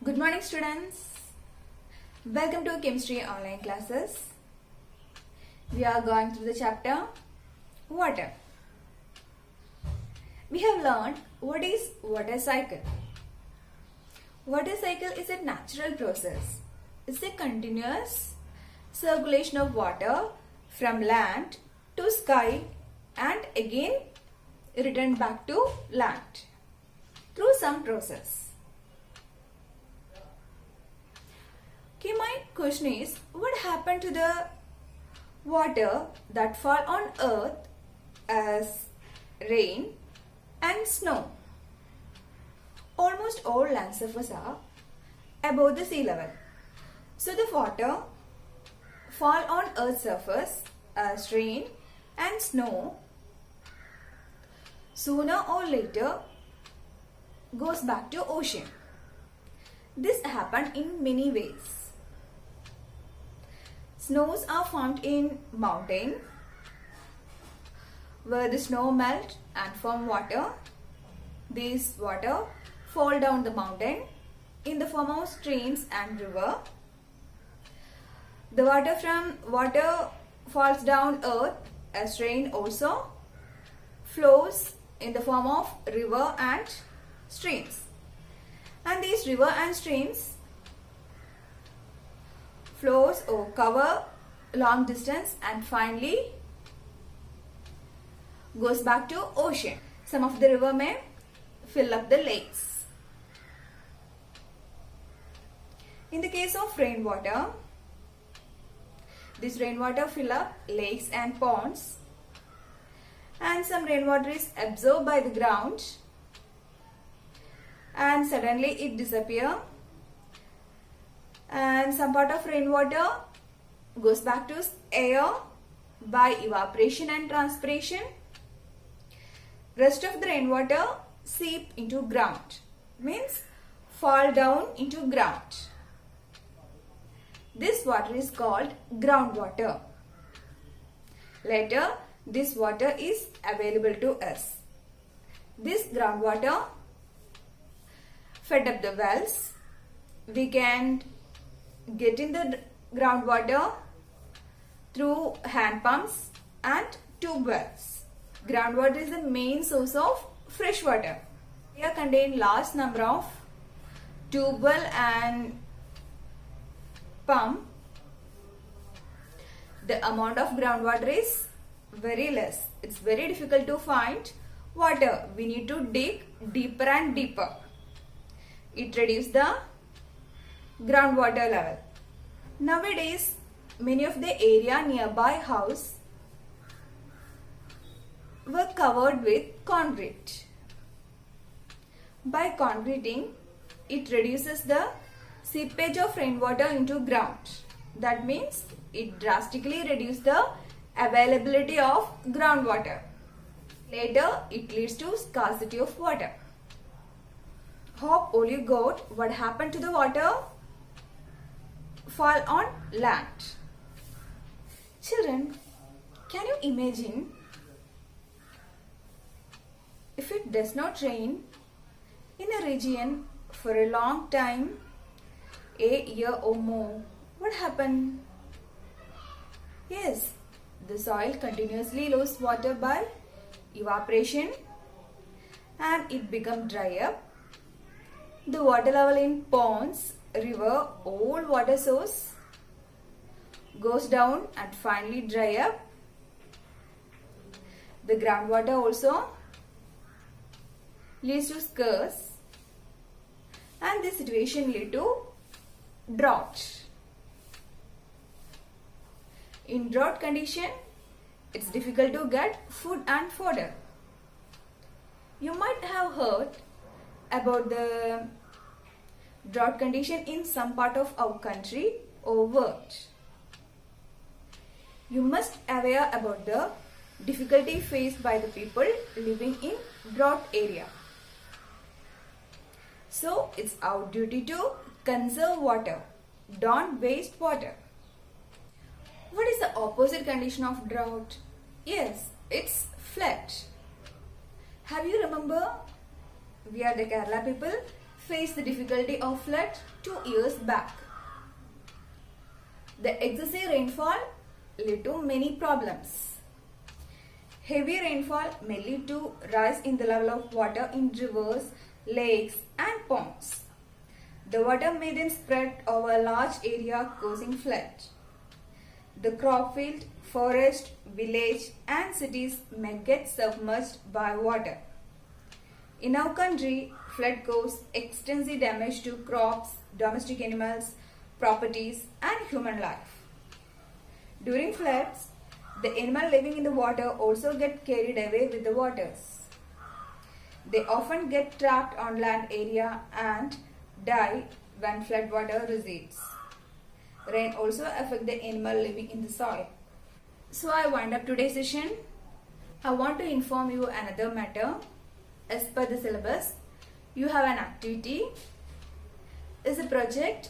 Good morning, students. Welcome to Chemistry Online Classes. We are going through the chapter Water. We have learned what is water cycle. Water cycle is a natural process. It's a continuous circulation of water from land to sky and again return back to land through some process. Okay, my question is, what happened to the water that fall on earth as rain and snow? Almost all land surfaces are above the sea level. So the water fall on earth's surface as rain and snow sooner or later goes back to ocean. This happened in many ways. Snows are found in mountain where the snow melt and form water. These water fall down the mountain in the form of streams and river. The water falls down earth as rain also flows in the form of river and streams. And these river and streams flows or cover long distance and finally goes back to ocean. Some of the river may fill up the lakes. In the case of rainwater, this rainwater fill up lakes and ponds, and some rainwater is absorbed by the ground and suddenly it disappears. And some part of rainwater goes back to air by evaporation and transpiration. Rest of the rainwater seep into ground, means fall down into ground. This water is called groundwater. Later, this water is available to us. This groundwater fed up the wells. We can get in the groundwater through hand pumps and tube wells. Groundwater is the main source of fresh water. Here contain large number of tube well and pump. The amount of groundwater is very less. It's very difficult to find water. We need to dig deeper and deeper. It reduces the groundwater level. Nowadays, many of the area nearby house were covered with concrete. By concreting, it reduces the seepage of rainwater into ground. That means it drastically reduces the availability of groundwater. Later, it leads to scarcity of water. Hope all you got what happened to the water fall on land. Children, can you imagine if it does not rain in a region for a long time, a year or more, what happened? Yes, the soil continuously loses water by evaporation and it becomes dry up. The water level in ponds, river, all water source goes down and finally dry up. The groundwater also leads to scarce and this situation lead to drought. In drought condition, it's difficult to get food and fodder. You might have heard about the drought condition in some part of our country or world. You must aware about the difficulty faced by the people living in drought area. So it's our duty to conserve water. Don't waste water. What is the opposite condition of drought? Yes, it's flood. Have you remember? We are the Kerala people faced the difficulty of flood 2 years back. The excessive rainfall led to many problems. Heavy rainfall may lead to rise in the level of water in rivers, lakes and ponds. The water may then spread over a large area causing flood. The crop field, forest, village and cities may get submerged by water. In our country, flood causes extensive damage to crops, domestic animals, properties and human life. During floods, the animal living in the water also get carried away with the waters. They often get trapped on land area and die when flood water recedes. Rain also affects the animal living in the soil. So I wind up today's session. I want to inform you another matter. As per the syllabus, you have an activity. It's a project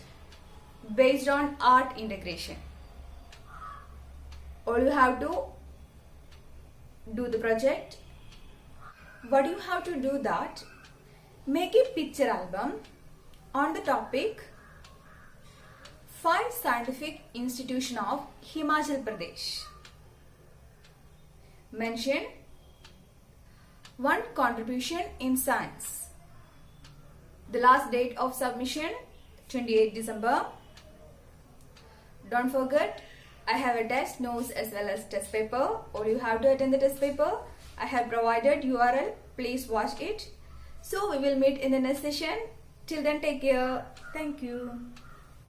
based on art integration. All you have to do the project. What you have to do that, make a picture album on the topic 5 Scientific Institution of Himachal Pradesh. Mention 1 contribution in science. The last date of submission 28 December. Don't forget, I have a test notes as well as test paper. All you have to attend the test paper. I have provided URL. Please watch it. So we will meet in the next session. Till then, take care. Thank you.